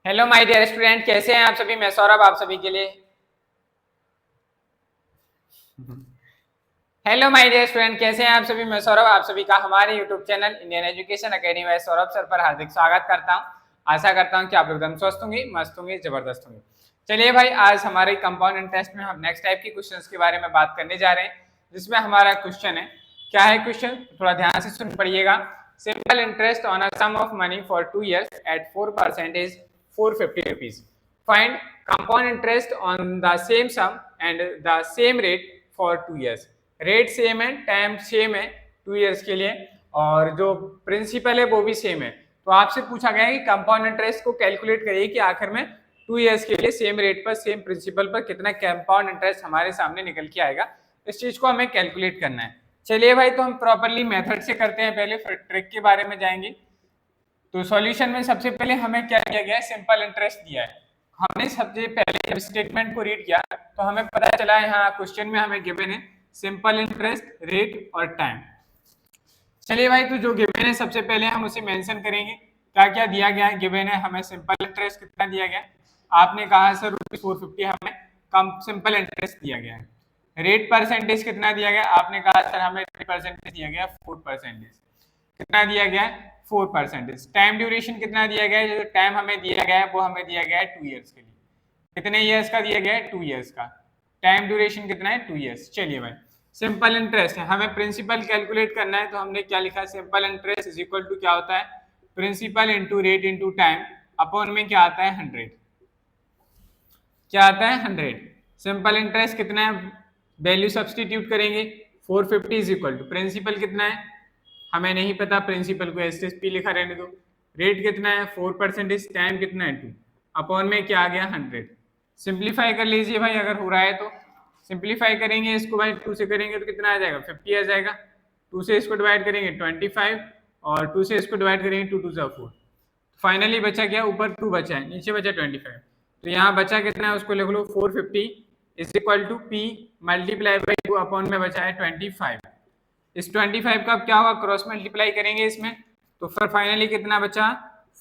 Hello my dear student, कैसे हैं आप सभी। मैं सौरभ आप सभी के लिए। हेलो माय डियर स्टूडेंट, कैसे हैं आप सभी। मैं सौरभ आप सभी का हमारे YouTube channel Indian education academy में सौरभ सर पर हार्दिक स्वागत करता हूं। आशा करता हूं कि आप एकदम स्वस्थ होंगे, मस्त होंगे, जबरदस्त होंगे। चलिए भाई, आज हमारे कंपाउंड इंटरेस्ट में हम नेक्स्ट टाइप के क्वेश्चंस के बारे में बात करने जा रहे हैं, जिसमें हमारा क्वेश्चन है। क्या है क्वेश्चन, थोड़ा ध्यान से सुन पड़िएगा। Simple interest on a sum of money for 2 years at 4% is 450 rupees. Find compound interest on the same sum and the same rate for 2 years. Rate same है, टाइम सेम है 2 years के लिए, और जो प्रिंसिपल है वो भी same है। तो आपसे पूछा गया है कि कंपाउंड इंटरेस्ट को कैलकुलेट करिए कि आखिर में 2 years के लिए सेम रेट पर सेम प्रिंसिपल पर कितना कंपाउंड इंटरेस्ट हमारे सामने निकल के आएगा। इस चीज को हमें कैलकुलेट करना है। चलिए भाई, तो हम प्रॉपरली मेथड से करते हैं, पहले फिर ट्रिक के बारे में जाएंगे। तो सॉल्यूशन में सबसे पहले हमें क्या दिया गया है, सिंपल इंटरेस्ट दिया है। हमने सबसे पहले जब स्टेटमेंट को रीड किया तो हमें पता चला यहाँ क्वेश्चन में हमें गिवन है सिंपल इंटरेस्ट, रेट और टाइम। चलिए भाई, तो जो गिवन है सबसे पहले हम उसे मेंशन करेंगे। क्या क्या दिया गया है गिवन है हमें। सिंपल इंटरेस्ट कितना दिया गया, आपने कहा सर ₹450 हमें कम सिंपल इंटरेस्ट दिया गया है। रेट परसेंटेज कितना दिया गया, आपने कहा सर हमें परसेंटेज दिया गया 4%। कितना दिया गया है, 4%। टाइम ड्यूरेशन कितना दिया गया है, जो टाइम हमें दिया गया है वो हमें दिया गया है 2 years के लिए। कितने ईयर्स का दिया गया है, 2 years का। टाइम ड्यूरेशन कितना है, 2 years। चलिए भाई, सिंपल इंटरेस्ट है, हमें प्रिंसिपल कैलकुलेट करना है। तो हमने क्या लिखा, simple interest is equal to क्या होता है, principal into rate into time upon में क्या आता है 100। क्या आता है 100। सिंपल इंटरेस्ट कितना है, वैल्यू सब्सटीट्यूट करेंगे। 450 इज इक्वल टू प्रिंसिपल कितना है हमें नहीं पता, प्रिंसिपल को एसएसपी लिखा रहने दो। रेट कितना है 4%, टाइम कितना है 2, अपॉन में क्या आ गया 100। सिंप्लीफाई कर लीजिए भाई, अगर हो रहा है तो सिंप्लीफाई करेंगे इसको भाई। 2 से करेंगे तो कितना आ जाएगा, 50 आ जाएगा। 2 से इसको डिवाइड करेंगे 25, और 2 से इसको डिवाइड करेंगे 2 2 4। फाइनली बचा क्या, ऊपर 2 बचा है, नीचे बचा 25। तो यहाँ बचा कितना है उसको लिख लो, 450 is equal to P multiply by 2 upon में बचा है 25। इस 25 का क्या होगा, क्रॉस मल्टीप्लाई करेंगे इसमें, तो फिर फाइनली कितना बचा,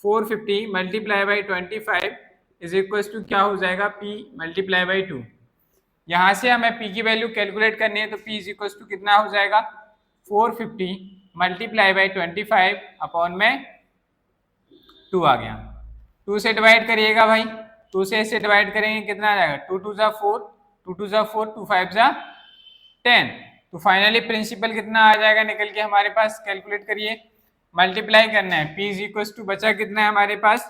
450 multiply by 25 is equal to क्या हो जाएगा, पी मल्टीप्लाई बाई 2। यहाँ से हमें पी की वैल्यू कैलकुलेट करनी है, तो पी इज इक्वल टू कितना हो जाएगा, 450 मल्टीप्लाई बाई 25 अपॉन में 2 आ गया। 2 से डिवाइड करिएगा भाई, 2 से इसे डिवाइड करेंगे कितना आ जाएगा, 2 2 जा 4, 2 2 जा 4, 2 5 जा 10। तो फाइनली प्रिंसिपल कितना आ जाएगा निकल के हमारे पास, कैलकुलेट करिए। मल्टीप्लाई करना है, पी इज इक्वल टू बचा कितना है हमारे पास,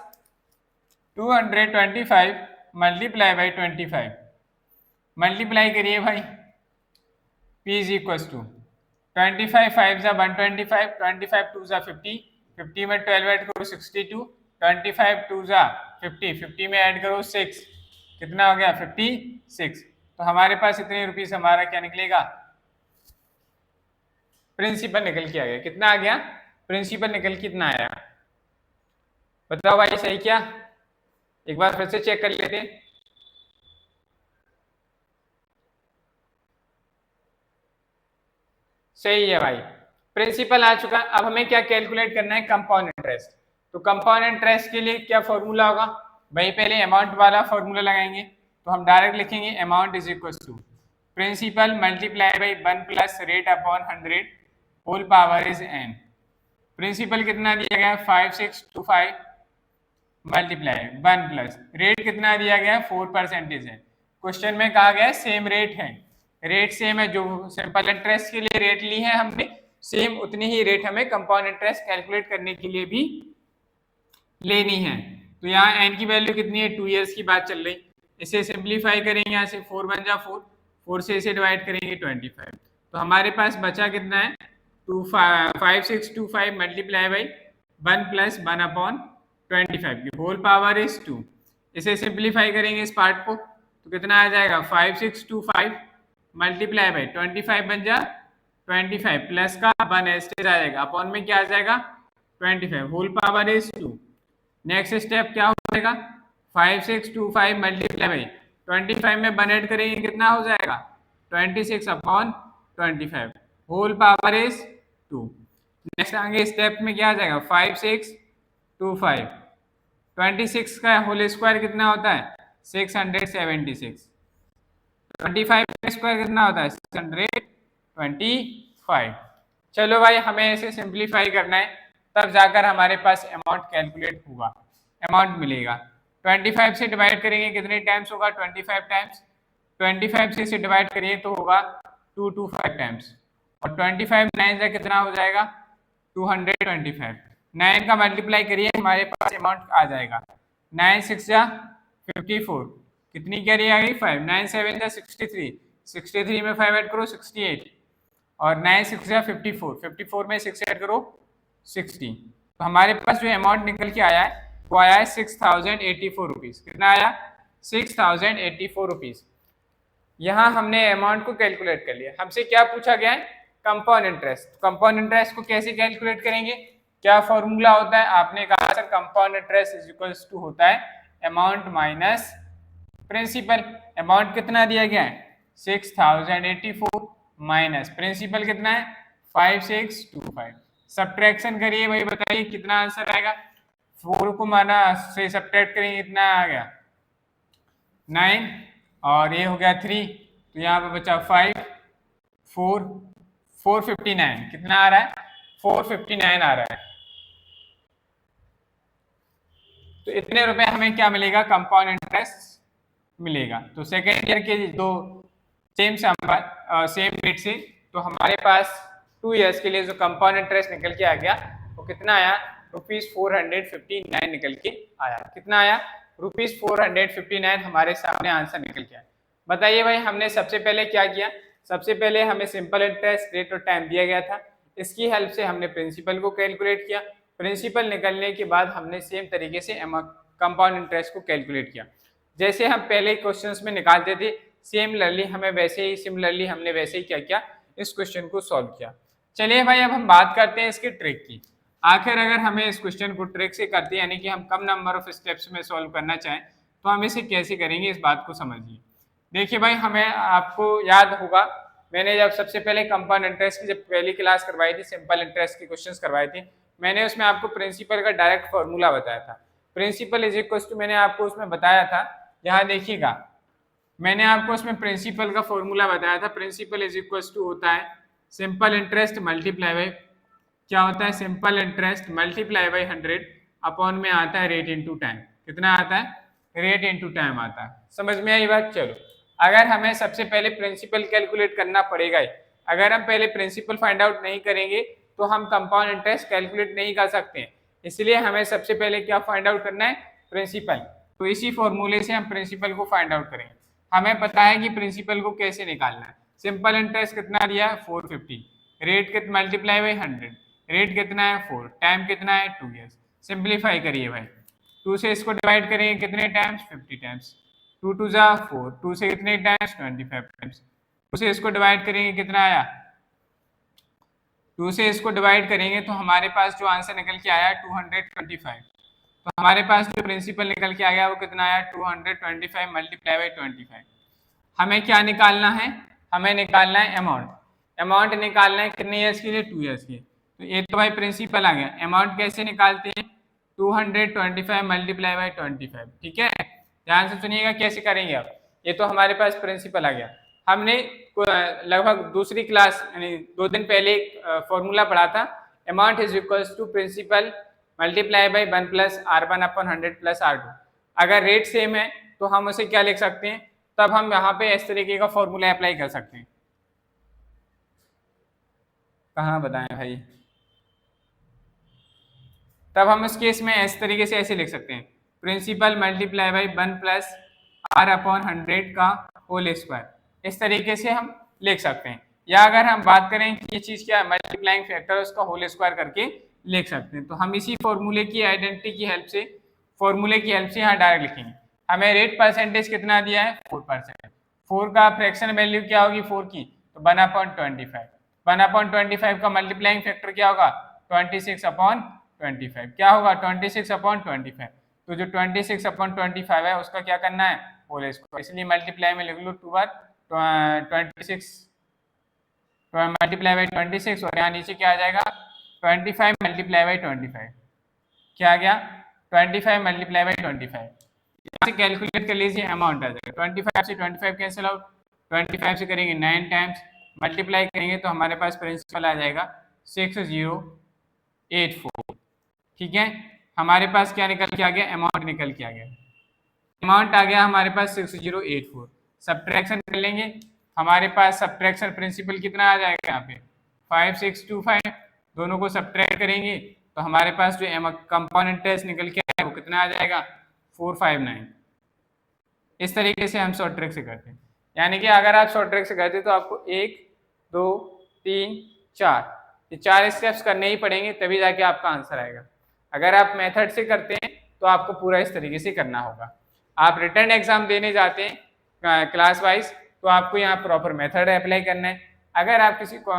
225 मल्टीप्लाई बाई 25। मल्टीप्लाई करिए भाई, पी इज इक्वल टू 25 5 जा 125, 25 2 जा 50, 50 में 12 ऐड करो 62, 25 2 जा 50, 50 में ऐड करो 6, कितना हो गया 56। तो हमारे पास इतने रुपीस हमारा क्या निकलेगा, प्रिंसिपल निकल के आ गया। कितना आ गया, प्रिंसिपल निकल के कितना आया, बताओ भाई सही क्या। एक बार फिर से चेक कर लेते हैं। सही है भाई, प्रिंसिपल आ चुका। अब हमें क्या कैलकुलेट करना है, कंपाउंड इंटरेस्ट। तो कंपाउंड इंटरेस्ट के लिए क्या फॉर्मूला होगा भाई, पहले अमाउंट वाला फॉर्मूला लगाएंगे। तो हम डायरेक्ट लिखेंगे amount is equal to principal multiply by 1 plus rate upon 100 whole power is n। Principal कितना दिया गया है 5625 मल्टीप्लाई 1 प्लस रेट कितना दिया गया है 4% है। क्वेश्चन में कहा गया है सेम रेट है, रेट सेम है। जो सिंपल इंटरेस्ट के लिए रेट ली है हमने, सेम उतनी ही रेट हमें कंपाउंड इंटरेस्ट कैलकुलेट करने के लिए भी लेनी है। तो यहाँ n की वैल्यू कितनी है, 2 years की बात चल रही। इसे सिंप्लीफाई करेंगे, यहाँ से 4 बन जा 4, 4 से इसे डिवाइड करेंगे 25। तो हमारे पास बचा कितना है, 5625 मल्टीप्लाई बाई 1 प्लस 1 अपॉन 25 की होल पावर इज 2। इसे सिंप्लीफाई करेंगे इस पार्ट को, तो कितना आ जाएगा 5625 मल्टीप्लाई बाई 25 बन जा 25 प्लस का 1 एस्टेज आ जाएगा, अपॉन में क्या आ जाएगा 25 whole power is 2। Next step क्या हो जाएगा, 5625 मल्टीप्लाई बाई 25 में 1 ऐड करेंगे कितना हो जाएगा 26 upon 25 whole power is 2। Next आगे स्टेप में क्या आ जाएगा 5625 26 का होल स्क्वायर कितना होता है 676। 25 का स्क्वायर कितना होता है 625। चलो भाई हमें इसे सिंप्लीफाई करना है, तब जाकर हमारे पास अमाउंट कैलकुलेट होगा, अमाउंट मिलेगा। 25 से डिवाइड करेंगे कितने टाइम्स होगा 25 टाइम्स, 25 से इसे डिवाइड करिए तो होगा 225 टाइम्स, और 25 9 से कितना हो जाएगा 225। 9 का मल्टीप्लाई करिए हमारे पास अमाउंट आ जाएगा 9 6 जा 54, कितनी कैरी आ गई 5, 9 7 जा 63, 63 में 5 ऐड करो 68, और 9 6 जा 54, 54 में 6 ऐड करो 60। तो हमारे पास जो अमाउंट निकल के आया है वो आया है 6084 रुपीज। कितना आया 6084 रुपीज। यहाँ हमने अमाउंट को कैलकुलेट कर लिया। हमसे क्या पूछा गया है कंपाउंड इंटरेस्ट। कंपाउंड इंटरेस्ट को कैसे कैलकुलेट करेंगे, क्या फॉर्मूला होता है, आपने कहा sir compound interest is equals to होता है अमाउंट माइनस प्रिंसिपल। अमाउंट कितना दिया गया है 6084 माइनस प्रिंसिपल कितना है 5625। सब्ट्रैक्शन करिए भाई, बताइए कितना आंसर आएगा। 4 को माना से सब्ट्रैक्ट करेंगे कितना आ गया 9, और ये हो गया 3, तो यहाँ पे बचा 5 4 459। कितना आ रहा है 459 आ रहा है। तो इतने रुपए हमें क्या मिलेगा कंपाउंड इंटरेस्ट मिलेगा। तो सेकेंड ईयर के दो सेम सेम रेट से, तो हमारे पास 2 इयर्स के लिए जो कंपाउंड इंटरेस्ट निकल के आ गया वो कितना आया ₹459 निकल के आया। कितना आया ₹459 हमारे सामने आंसर निकल के आया। बताइए भाई हमने सबसे पहले क्या किया, सबसे पहले हमें सिंपल इंटरेस्ट रेट और टाइम दिया गया था, इसकी हेल्प से हमने प्रिंसिपल को कैलकुलेट किया। प्रिंसिपल निकलने के बाद हमने सेम तरीके से कंपाउंड इंटरेस्ट को कैलकुलेट किया। जैसे हम पहले क्वेश्चंस में निकालते थे सिमिलरली हमने वैसे ही क्या किया इस क्वेश्चन को सॉल्व किया। चलिए भाई अब हम बात करते हैं इसके ट्रिक की। आखिर अगर हमें इस क्वेश्चन को ट्रिक से करते हैं, यानी कि हम कम नंबर ऑफ स्टेप्स में सॉल्व करना चाहें, तो हम इसे कैसे करेंगे इस बात को समझिए। देखिए भाई हमें आपको याद होगा मैंने जब सबसे पहले कंपाउंड इंटरेस्ट की जब पहली क्लास करवाई थी, सिंपल इंटरेस्ट के क्वेश्चंस करवाए थे, मैंने उसमें आपको प्रिंसिपल का डायरेक्ट फॉर्मूला बताया था। प्रिंसिपल इज इक्वल टू मैंने आपको उसमें बताया था, यहाँ देखिएगा मैंने आपको उसमें प्रिंसिपल का फॉर्मूला बताया था। प्रिंसिपल इज इक्वल टू होता है सिंपल इंटरेस्ट मल्टीप्लाई बाई क्या होता है simple interest multiply by 100 upon में आता है रेट इनटू टाइम। कितना आता है रेट इनटू टाइम आता है। समझ में आई बात। चलो अगर हमें सबसे पहले प्रिंसिपल कैलकुलेट करना पड़ेगा ही, अगर हम पहले प्रिंसिपल फाइंड आउट नहीं करेंगे तो हम कंपाउंड इंटरेस्ट कैलकुलेट नहीं कर सकते हैं। इसलिए हमें सबसे पहले क्या फाइंड आउट करना है प्रिंसिपल। तो इसी फॉर्मूले से हम प्रिंसिपल को फाइंड आउट करेंगे। हमें पता है कि प्रिंसिपल को कैसे निकालना है। सिंपल इंटरेस्ट कितना दिया है 450, रेट कितना मल्टीप्लाई बाई 100, रेट कितना है 4, टाइम कितना है 2 ईयर्स। सिंप्लीफाई करिए भाई, 2 से इसको डिवाइड करेंगे कितने टाइम्स 50 टाइम्स, 2 2 जा 4, 2 से कितने टाइम्स 25 टाइम्स, 2 से इसको डिवाइड करेंगे कितना आया 2 से इसको डिवाइड करेंगे तो हमारे पास जो आंसर निकल के आया 225। तो हमारे पास जो प्रिंसिपल निकल के आ गया वो कितना आया 225 मल्टीप्लाई बाई 25। हमें क्या निकालना है, हमें निकालना है अमाउंट। अमाउंट निकालना है कितने ईयर्स के लिए 2 ईयर्स के। तो ये तो भाई प्रिंसिपल आ गया। अमाउंट कैसे निकालते हैं 225 मल्टीप्लाई बाई 25। ठीक है ध्यान से सुनिएगा कैसे करेंगे आप। ये तो हमारे पास प्रिंसिपल आ गया। हमने लगभग दूसरी क्लास यानी 2 दिन पहले फॉर्मूला पढ़ा था amount is equals to principal multiply by 1 plus R1 upon 100 plus R2। अगर रेट सेम है तो हम उसे क्या लिख सकते हैं, तब हम यहाँ पे इस तरीके का फॉर्मूला अप्लाई कर सकते हैं। कहाँ बताएं भाई, तब हम इस केस में इस तरीके से ऐसे लिख सकते हैं principal multiply by 1 plus R upon 100 का होल स्क्वायर। इस तरीके से हम लिख सकते हैं। या अगर हम बात करें कि ये चीज़ क्या है मल्टीप्लाइंग फैक्टर उसका होल स्क्वायर करके लिख सकते हैं। तो हम इसी फॉर्मूले की आइडेंटिटी की हेल्प से यहाँ डायरेक्ट लिखेंगे। हमें रेट परसेंटेज कितना दिया है 4%। 4 का फ्रैक्शन वैल्यू क्या होगी 4 की, तो 1/25। 1/25 का मल्टीप्लाइंग फैक्टर क्या होगा 26/25। क्या होगा 26/25। तो जो 26/25 है उसका क्या करना है होल स्क्वायर, इसलिए मल्टीप्लाई में लिख लो 2 बार 26 मल्टीप्लाई बाई 26 और यहाँ नीचे क्या आ जाएगा 25 मल्टीप्लाई बाई 25। क्या आ गया 25 मल्टीप्लाई बाई 25, यहाँ से कैलकुलेट कर लीजिए, अमाउंट आ जाएगा 25 से 25 कैंसिल आउट, 25 से करेंगे 9 टाइम्स, मल्टीप्लाई करेंगे तो हमारे पास प्रिंसिपल आ जाएगा 6084। ठीक है, हमारे पास क्या निकल के आ गया, अमाउंट निकल के आ गया, अमाउंट आ गया हमारे पास 6084। सब्ट्रैक्शन कर लेंगे, हमारे पास सब्ट्रैक्शन प्रिंसिपल कितना आ जाएगा यहाँ पे 5625, दोनों को सब्ट्रैक्ट करेंगे तो हमारे पास जो कंपाउंड इंटरेस्ट निकल के आया वो कितना आ जाएगा 459। इस तरीके से हम शॉर्ट ट्रिक से करते हैं, यानी कि अगर आप शॉर्ट ट्रिक से करते तो आपको 1 2 3 4 ये 4 स्टेप्स करने ही पड़ेंगे, तभी जाके आपका आंसर आएगा। अगर आप मेथड से करते हैं तो आपको पूरा इस तरीके से करना होगा। आप रिटर्न एग्जाम देने जाते हैं क्लास वाइज तो आपको यहाँ प्रॉपर मेथड अप्लाई करना है। अगर आप किसी को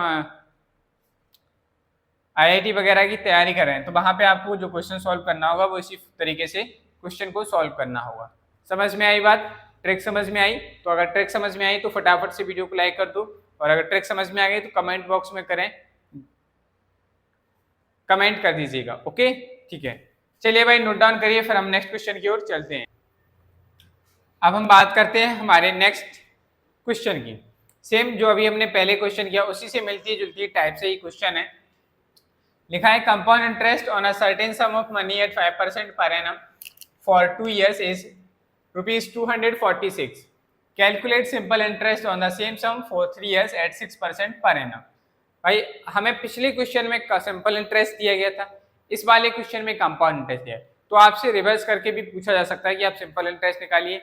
IIT वगैरह की तैयारी कर रहे हैं तो वहाँ पे आपको जो क्वेश्चन सॉल्व करना होगा वो इसी तरीके से क्वेश्चन को सॉल्व करना होगा। समझ में आई बात, ट्रिक समझ में आई? तो अगर ट्रिक समझ में आई तो फटाफट से वीडियो को लाइक कर दो, और अगर ट्रिक समझ में आ गई तो कमेंट बॉक्स में करें, कमेंट कर दीजिएगा। ओके ठीक है, चलिए भाई नोट डाउन करिए, फिर हम नेक्स्ट क्वेश्चन की ओर चलते हैं। अब हम बात करते हैं हमारे नेक्स्ट क्वेश्चन की। सेम जो अभी हमने पहले क्वेश्चन किया उसी से मिलती जुलती टाइप से ही क्वेश्चन है। लिखा है compound interest on a certain sum of money at 5% per annum for 2 years is ₹246। Calculate simple interest on the same sum for 3 years at 6% per annum. भाई हमें पिछले क्वेश्चन में सिंपल इंटरेस्ट दिया गया था, इस वाले क्वेश्चन में कंपाउंड इंटरेस्ट दिया है, तो आपसे रिवर्स करके भी पूछा जा सकता है कि आप सिंपल इंटरेस्ट निकालिए।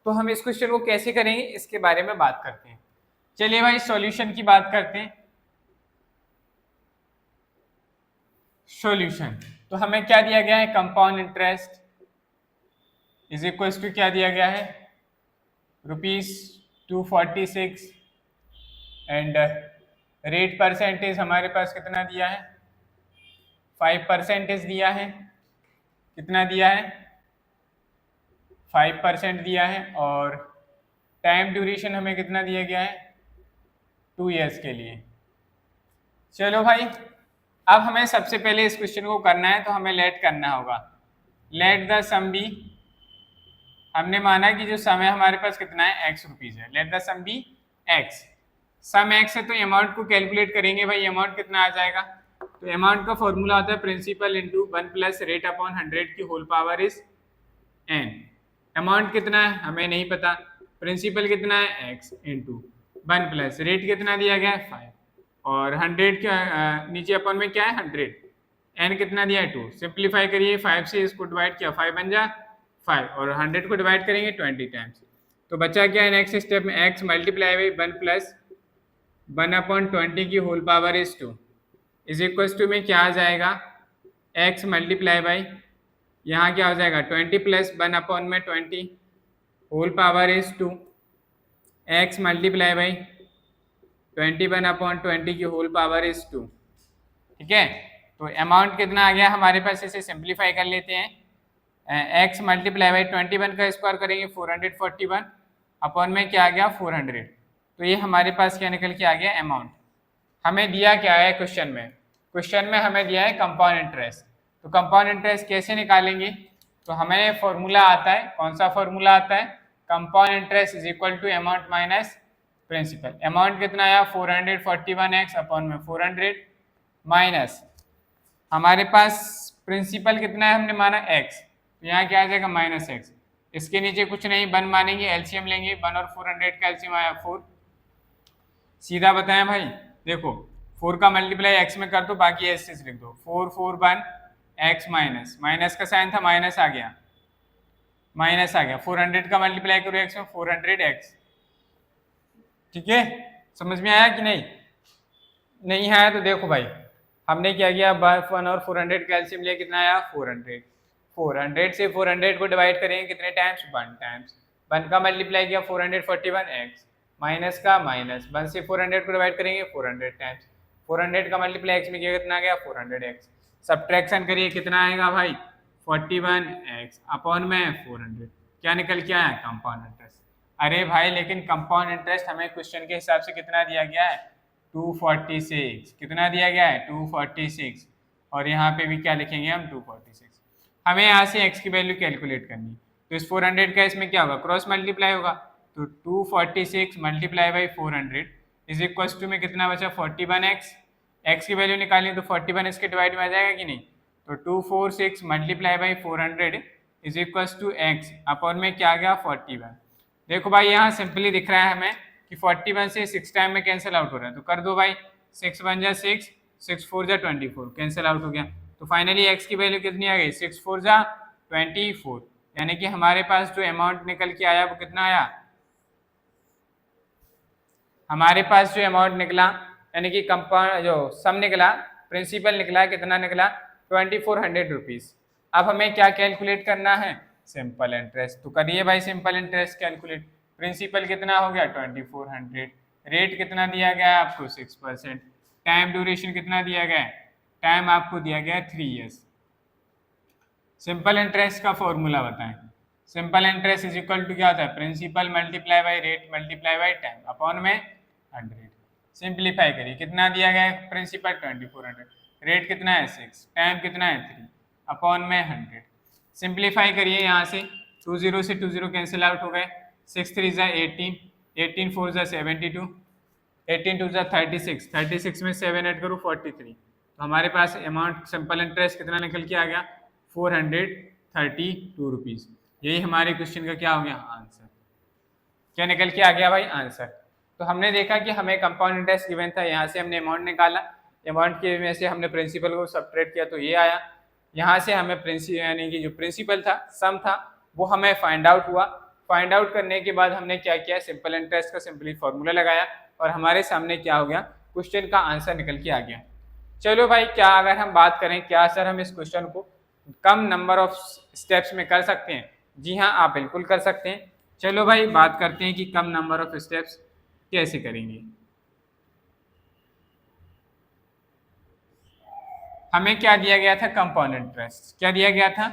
तो हम इस क्वेश्चन को कैसे करेंगे इसके बारे में बात करते हैं। चलिए भाई सॉल्यूशन की बात करते हैं। सॉल्यूशन तो हमें क्या दिया गया है, compound interest is equal to क्या दिया गया है ₹246 एंड रेट परसेंटेज हमारे पास कितना दिया है 5% दिया है। कितना दिया है 5% दिया है, और टाइम ड्यूरेशन हमें कितना दिया गया है 2 years के लिए। चलो भाई अब हमें सबसे पहले इस क्वेश्चन को करना है तो हमें लेट करना होगा। लेट द सम बी, हमने माना कि जो सम है हमारे पास कितना है x रुपीज है, let the sum be x, sum x है तो अमाउंट को कैलकुलेट करेंगे। भाई अमाउंट कितना आ जाएगा, तो अमाउंट का फॉर्मूला होता है principal into 1 plus rate upon 100 की whole power is n। Amount कितना है हमें नहीं पता, प्रिंसिपल कितना है x इंटू 1 प्लस रेट कितना दिया गया है 5, और 100 के नीचे अपन में क्या है 100, n कितना दिया है 2। सिंप्लीफाई करिए, 5 से इसको डिवाइड किया 5 बन जा 5, और 100 को डिवाइड करेंगे 20 टाइम्स, तो बचा क्या है नेक्स्ट स्टेप में x मल्टीप्लाई बाई 1 प्लस 1/20 की whole power is 2 is equal to में क्या आ जाएगा x मल्टीप्लाई बाई यहाँ क्या हो जाएगा 20 plus 1/20 whole power is 2, x multiply by 21/20 की होल पावर इज 2। ठीक है, तो अमाउंट कितना आ गया हमारे पास, इसे सिंप्लीफाई कर लेते हैं। x मल्टीप्लाई बाई 21 का स्क्वायर करेंगे 441 अपॉन में क्या आ गया 400, तो ये हमारे पास क्या निकल के आ गया अमाउंट। हमें दिया क्या है क्वेश्चन में, क्वेश्चन में हमें दिया है कंपाउंड इंटरेस्ट, तो कंपाउंड इंटरेस्ट कैसे निकालेंगे, तो हमें फॉर्मूला आता है, कौन सा फॉर्मूला आता है, compound interest is equal to amount minus principal. Amount कितना आया 441x अपॉन में 400 माइनस हमारे पास प्रिंसिपल कितना है हमने माना x, तो यहाँ क्या आ जाएगा माइनस x, इसके नीचे कुछ नहीं 1 मानेंगे, एलसीएम लेंगे, 1 और 400 का एलसीएम आया 4। सीधा बताएं भाई, देखो 4 का मल्टीप्लाई x में कर दो, बाकी ऐसे लिख दो 4 4 1 x माइनस, माइनस का साइन था माइनस आ गया, माइनस आ गया, 400 का मल्टीप्लाई करो x में 400x। ठीक है, समझ में आया कि नहीं, नहीं आया तो देखो भाई हमने क्या किया 1 और 400 का एलसीएम लिया, कितना आया 400, 400 से 400 को डिवाइड करेंगे कितने टाइम्स 1 टाइम्स, 1 का मल्टीप्लाई किया 441x माइनस का माइनस 1 से 400 को डिवाइड करेंगे 400 टाइम्स, 400 का मल्टीप्लाई x में किया कितना आ गया 400x, सब्ट्रैक्शन करिए कितना आएगा भाई 41x अपॉन में 400, क्या निकल के आया कंपाउंड इंटरेस्ट। अरे भाई लेकिन कंपाउंड इंटरेस्ट हमें क्वेश्चन के हिसाब से कितना दिया गया है 246, कितना दिया गया है 246, और यहाँ पे भी क्या लिखेंगे हम 246, हमें यहाँ से x की वैल्यू कैलकुलेट करनी है। तो इस 400 का इसमें क्या होगा, क्रॉस मल्टीप्लाई होगा। तो 246 multiply by 400 is equal to में कितना बचा 41x। x की वैल्यू निकालनी तो 41 इसके डिवाइड में आ जाएगा कि नहीं। तो 246 multiply by 400 is equal to x upon में क्या गया 41। देखो भाई यहाँ सिंपली दिख रहा है हमें कि 41 से 6 टाइम में कैंसिल आउट हो रहा है। तो कर दो भाई, 6 1 जा 6, 6 4 जा 24, कैंसिल आउट हो गया। तो फाइनली x की वैल्यू कितनी आ गई 6 4 जा 24, यानी कि हमारे पास जो अमाउंट निकल के आया वो कितना आया, हमारे पास जो अमाउंट निकला यानी कि कंपाउंड जो सम निकला, प्रिंसिपल निकला, कितना निकला 2400 रुपीज। अब हमें क्या कैलकुलेट करना है, सिंपल इंटरेस्ट। तो करिए भाई सिंपल इंटरेस्ट कैलकुलेट। प्रिंसिपल कितना हो गया 2400, रेट कितना दिया गया है आपको 6%, टाइम ड्यूरेशन कितना दिया गया है, टाइम आपको दिया गया है 3 ईयर्स। सिंपल इंटरेस्ट का फॉर्मूला बताएं। Simple interest is equal to क्या होता है, principal multiply by rate multiply by time upon में 100। सिंप्लीफाई करिए, कितना दिया गया है प्रिंसिपल 2400, रेट कितना है 6, टाइम कितना है 3 अपॉन में 100। सिंप्लीफाई करिए, यहाँ से 20 से 20 कैंसिल आउट हो गए, 6 3 जा 18, 18 4 जा 72, 18 2 जा 36, 36 में 7 ऐड करूँ 43। तो हमारे पास अमाउंट सिंपल इंटरेस्ट कितना निकल के आ गया 432 रुपीज़। यही हमारे क्वेश्चन का क्या हो गया आंसर, क्या निकल के आ गया भाई आंसर। तो हमने देखा कि हमें कंपाउंड इंटरेस्ट गिवन था, यहाँ से हमने अमाउंट निकाला, अमाउंट के में से हमने प्रिंसिपल को सब्ट्रैक्ट किया तो ये आया। यहाँ से हमें यानी कि जो प्रिंसिपल था सम था वो हमें फाइंड आउट हुआ। फाइंड आउट करने के बाद हमने क्या किया, सिंपल इंटरेस्ट का सिंपली फॉर्मूला लगाया और हमारे सामने क्या हो गया, क्वेश्चन का आंसर निकल के आ गया। चलो भाई, क्या अगर हम बात करें क्या सर हम इस क्वेश्चन को कम नंबर ऑफ स्टेप्स में कर सकते हैं, जी हाँ आप बिल्कुल कर सकते हैं। चलो भाई बात करते हैं कि कम नंबर ऑफ स्टेप्स कैसे करेंगे। हमें क्या दिया गया था, कंपाउंड इंटरेस्ट। क्या दिया गया था,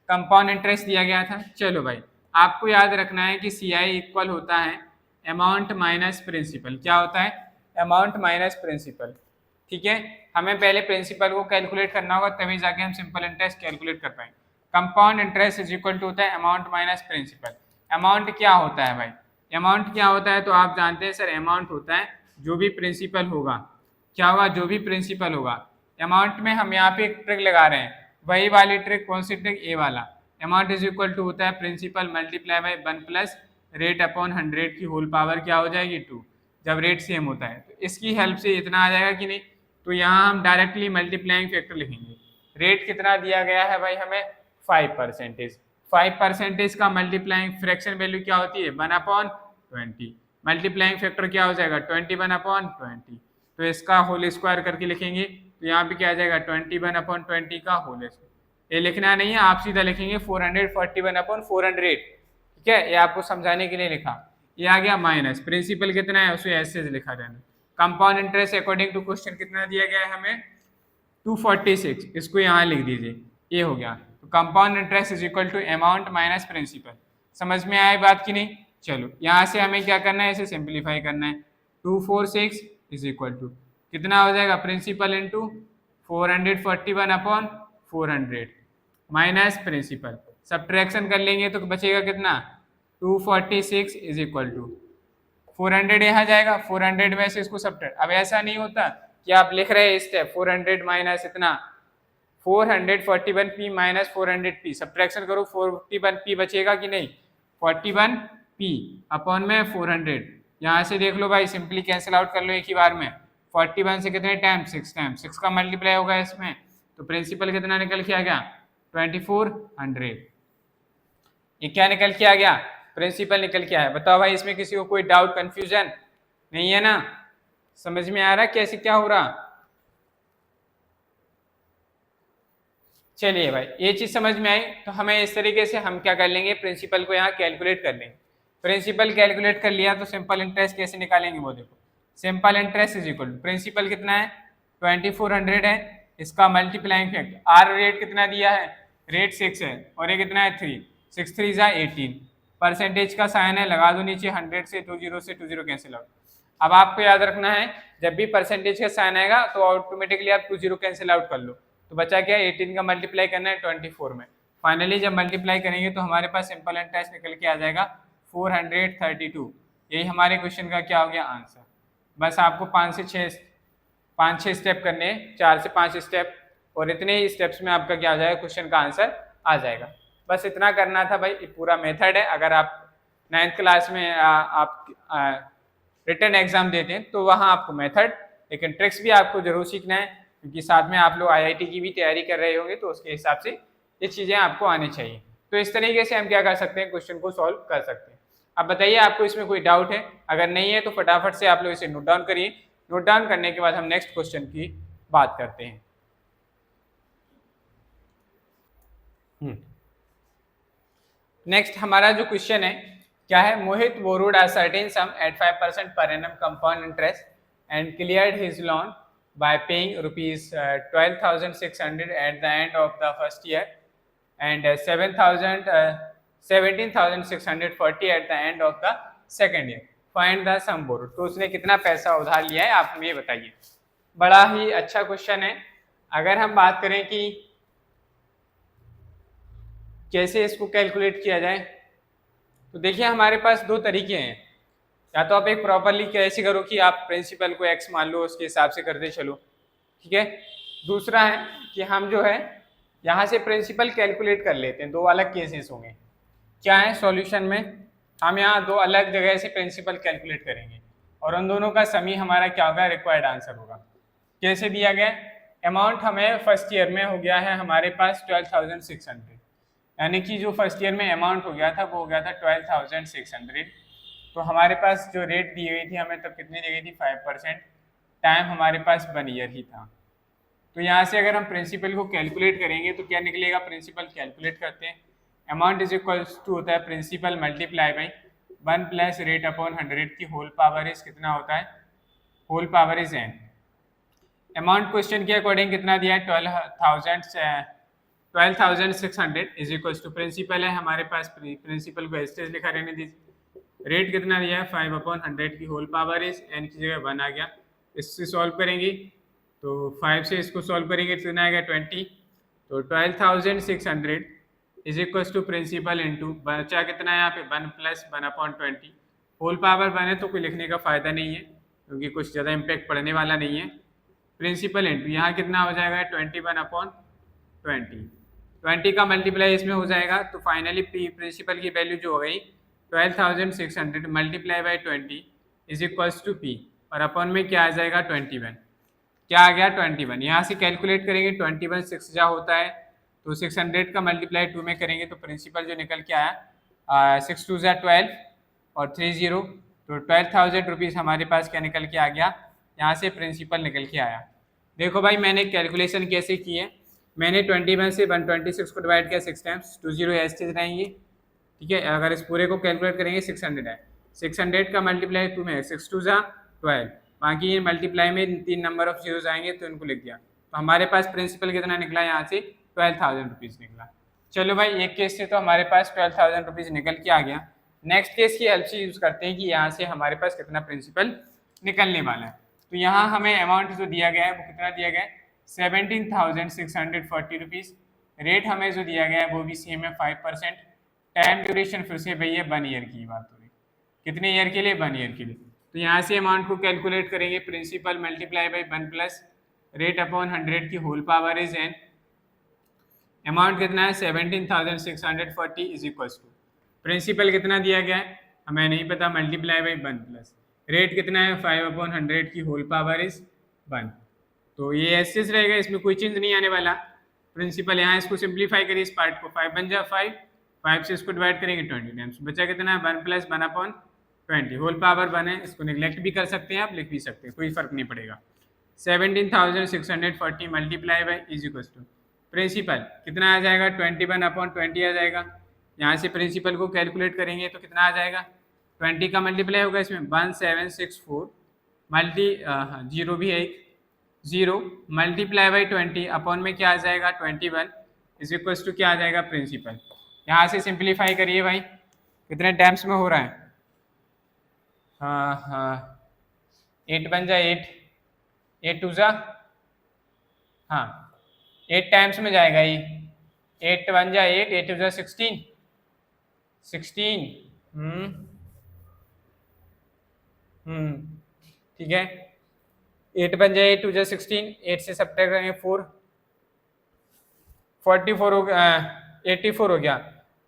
कंपाउंड इंटरेस्ट दिया गया था। चलो भाई आपको याद रखना है कि CI इक्वल होता है अमाउंट माइनस प्रिंसिपल। क्या होता है, अमाउंट माइनस प्रिंसिपल। ठीक है, हमें पहले प्रिंसिपल को कैलकुलेट करना होगा तभी जाके हम सिंपल इंटरेस्ट कैलकुलेट कर पाएंगे। Compound interest is equal to होता है अमाउंट माइनस प्रिंसिपल। अमाउंट क्या होता है भाई, अमाउंट क्या होता है तो आप जानते हैं सर अमाउंट होता है जो भी प्रिंसिपल होगा। क्या होगा, जो भी प्रिंसिपल होगा। अमाउंट में हम यहाँ पे एक ट्रिक लगा रहे हैं, वही वाली ट्रिक, कौन सी ट्रिक, ए वाला। अमाउंट इज इक्वल टू होता है principal multiply by 1 plus rate upon 100 की होल पावर क्या हो जाएगी 2, जब रेट सेम होता है। तो इसकी हेल्प से इतना आ जाएगा कि नहीं, तो यहाँ हम डायरेक्टली मल्टीप्लाइंग फैक्टर लिखेंगे। रेट कितना दिया गया है भाई हमें 5%, 5% का मल्टीप्लाइंग फ्रैक्शन वैल्यू क्या होती है 1/20, मल्टीप्लाइंग फैक्टर क्या हो जाएगा 21/20। तो इसका होल स्क्वायर करके लिखेंगे तो यहाँ पे क्या आ जाएगा 21/20 का होल स्क्वायर। ये लिखना नहीं है, आप सीधा लिखेंगे 441/400। ठीक है, ये आपको समझाने के लिए लिखा। ये आ गया माइनस प्रिंसिपल कितना है उसे ऐसे लिखा रहना। Compound interest according to question कितना दिया गया है हमें 246, इसको यहाँ लिख दीजिए, ये हो गया। तो compound interest is equal to amount minus principal. समझ में आए बात की नहीं। चलो यहाँ से हमें क्या करना है, इसे सिंप्लीफाई करना है। 246 इज इक्वल टू कितना हो जाएगा, principal into 441/400 minus principal. Subtraction कर लेंगे तो बचेगा कितना 246 इज इक्वल टू 400 यहाँ जाएगा, 400 में से इसको सब्ट्रैक्ट। अब ऐसा नहीं होता कि आप लिख रहे हैं स्टेप 400 माइनस इतना 441p माइनस 400p, सब्ट्रैक्शन करो 41p बचेगा कि नहीं, 41p अपॉन में 400। यहाँ से देख लो भाई, सिंपली कैंसिल आउट कर लो एक ही बार में। 41 से कितने टाइम 6 टाइम, 6 का मल्टीप्लाई होगा इसमें, तो प्रिंसिपल कितना निकल के आ गया 2400। ये क्या निकल के आ गया, प्रिंसिपल निकल के आया। बताओ भाई इसमें किसी को कोई डाउट कंफ्यूजन नहीं है ना, समझ में आ रहा कैसे क्या हो रहा। चलिए भाई ये चीज समझ में आई। तो हमें इस तरीके से हम क्या कर लेंगे, प्रिंसिपल को यहाँ कैलकुलेट कर लेंगे। प्रिंसिपल कैलकुलेट कर लिया तो सिंपल इंटरेस्ट कैसे निकालेंगे वो देखो। Simple interest is equal to principal कितना है 2400 है, इसका मल्टीप्लाइंग फैक्टर, आर रेट कितना दिया है, रेट 6 है और ये कितना है 3, 6 3 जा 18, परसेंटेज का साइन है लगा दो नीचे, 100 से 20 कैंसिल आउट। अब आपको याद रखना है जब भी परसेंटेज का साइन आएगा तो ऑटोमेटिकली आप 20 कैंसिल आउट कर लो। तो बचा क्या 18 का मल्टीप्लाई करना है 24 में, फाइनली जब मल्टीप्लाई करेंगे तो हमारे पास सिंपल इंटरेस्ट निकल के आ जाएगा 432। यही हमारे क्वेश्चन का क्या हो गया आंसर। बस आपको 5 से 6 स्टेप करने हैं, 4 से 5 स्टेप, और इतने ही स्टेप्स में आपका क्या आ जाएगा, क्वेश्चन का आंसर आ जाएगा। बस इतना करना था भाई। ये पूरा मेथड है। अगर आप 9th क्लास में आप रिटन एग्जाम देते हैं तो वहाँ आपको मेथड, लेकिन ट्रिक्स भी आपको जरूर सीखना है, क्योंकि साथ में आप लोग आईआईटी की भी तैयारी कर रहे होंगे, तो उसके हिसाब से ये चीज़ें आपको आनी चाहिए। तो इस तरीके से हम क्या कर सकते हैं, क्वेश्चन को सॉल्व कर सकते हैं। अब बताइए आपको इसमें कोई डाउट है? अगर नहीं है तो फटाफट से आप लोग इसे नोट डाउन करिए। नोट डाउन करने के बाद हम नेक्स्ट क्वेश्चन की बात करते हैं। नेक्स्ट हमारा जो क्वेश्चन है क्या है, Mohit borrowed a certain sum at 5% per annum compound interest and cleared his loan by paying rupees 12,600 at the end of the first year and 17,640 at the end of the second year. Find the sum borrowed. तो उसने कितना पैसा उधार लिया है, आप हमें बताइए। बड़ा ही अच्छा क्वेश्चन है। अगर हम बात करें कि कैसे इसको कैलकुलेट किया जाए, तो देखिए हमारे पास दो तरीके हैं। या तो आप एक प्रॉपरली कैसे करो कि आप प्रिंसिपल को x मान लो, उसके हिसाब से करते चलो, ठीक है। दूसरा है कि हम जो है यहाँ से प्रिंसिपल कैलकुलेट कर लेते हैं। दो अलग केसेस होंगे। क्या है, सॉल्यूशन में हम यहाँ दो अलग जगह से प्रिंसिपल कैलकुलेट करेंगे और उन दोनों का समी हमारा क्या होगा, रिक्वायर्ड आंसर होगा। कैसे दिया गया, अमाउंट हमें फर्स्ट ईयर में हो गया है हमारे पास 12,600, यानी कि जो फर्स्ट ईयर में अमाउंट हो गया था वो हो गया था 12,600। तो हमारे पास जो रेट दी गई थी हमें तब कितनी दी गई थी, 5%। टाइम हमारे पास 1 ईयर ही था। तो यहाँ से अगर हम प्रिंसिपल को कैलकुलेट करेंगे तो क्या निकलेगा, प्रिंसिपल कैलकुलेट करते हैं। अमाउंट इज इक्वल्स टू होता है principal multiply by 1 plus rate upon 100 की होल पावर इज कितना होता है, whole power is n। Amount question के अकॉर्डिंग कितना दिया है, 12,600 इज इक्वल्स टू प्रिंसिपल है हमारे पास, प्रिंसिपल को एस्टेज लिखा रहने दीजिए। रेट कितना दिया है, 5/100 की होल पावर इज n की जगह 1 आ गया। इससे सॉल्व करेंगे तो 5 से इसको सॉल्व करेंगे तो कितना आएगा, 20। तो 12,600 is equals to principal into बचा कितना है यहाँ पे, 1 प्लस 1/20। होल पावर 1 है तो कोई लिखने का फायदा नहीं है, क्योंकि कुछ ज़्यादा इम्पैक्ट पड़ने वाला नहीं है। प्रिंसिपल इंटू यहाँ कितना हो जाएगा, 21/20। 20 का मल्टीप्लाई इसमें हो जाएगा, तो फाइनली प्रिंसिपल की वैल्यू जो हो गई 12,600 multiply by 20 is equals to P, और अपॉन में क्या आ जाएगा, 21। क्या आ गया, 21। यहाँ से कैलकुलेट करेंगे 21 6 जा होता है, तो 600 का मल्टीप्लाई 2 में करेंगे तो प्रिंसिपल जो निकल के आया 6 2 जा 12 और 3 0, तो 12,000 रुपीज़ हमारे पास क्या निकल के आ गया, यहाँ से प्रिंसिपल निकल के आया। देखो भाई मैंने कैलकुलेशन कैसे की है, मैंने 21 से 126 को डिवाइड किया 6 टाइम्स, 2 0 एस्टेज रहेंगे, ठीक है। अगर इस पूरे को कैलकुलेट करेंगे 600 है, 600 का मल्टीप्लाई 2 में 6 2 जा 12, बाकी ये मल्टीप्लाई में 3 नंबर ऑफ जीरोज आएंगे तो इनको लिख दिया। तो हमारे पास प्रिंसिपल कितना निकला, यहाँ से 12,000 रुपीज़ निकला। चलो भाई एक केस से तो हमारे पास 12,000 रुपीज़ निकल के आ गया। नेक्स्ट केस की हेल्प से यूज़ करते हैं कि यहाँ से हमारे पास कितना प्रिंसिपल निकलने वाला है। तो यहाँ हमें अमाउंट जो दिया गया है वो कितना दिया गया है, 17,640 रुपीज़। रेट हमें जो दिया गया है वो भी सेम है 5%। टाइम ड्यूरेशन फिर से भैया 1 ईयर की बात हो रही, कितने ईयर के लिए, 1 ईयर के लिए। तो यहाँ से अमाउंट को कैलकुलेट करेंगे, principal multiply by 1 plus rate upon 100 की whole power is n। Amount कितना है, 17,640 इज इक्वल्स टू प्रिंसिपल कितना दिया गया है हमें नहीं पता, मल्टीप्लाई बाई 1 प्लस रेट कितना है 5/100 की होल पावर इज 1। तो ये ऐसे रहेगा, इसमें कोई चेंज नहीं आने वाला। प्रिंसिपल यहाँ इसको सिंप्लीफाई करिए, इस पार्ट को 5 बन जा 5 से इसको डिवाइड करेंगे 20 टाइम्स, बचा कितना है 1 प्लस 1/20 होल पावर 1 है। इसको निगलेक्ट भी कर सकते हैं आप, लिख भी सकते हैं, कोई फर्क नहीं पड़ेगा। 17,640 multiply by is equal to principal कितना आ जाएगा, 21/20 आ जाएगा। यहाँ से प्रिंसिपल को कैलकुलेट करेंगे तो कितना आ जाएगा, 20 का मल्टीप्लाई होगा इसमें 1764 मल्टी जीरो भी है एक 0 मल्टीप्लाई बाई 20 अपॉन में क्या आ जाएगा 21 इज इक्वल टू क्या आ जाएगा प्रिंसिपल। यहाँ से सिंप्लीफाई करिए भाई, कितने टाइम्स में हो रहा है, हाँ 8 बन जाए 8 2 जा, हाँ 8 टाइम्स में जाएगा ये 8 1 जा 8, 8 2 जा 16, 16 ठीक है। 8 बन जाए 8 2 जा 16, 8 से सब्ट्रैक्ट करेंगे 4, 44 हो गया, 84 हो गया,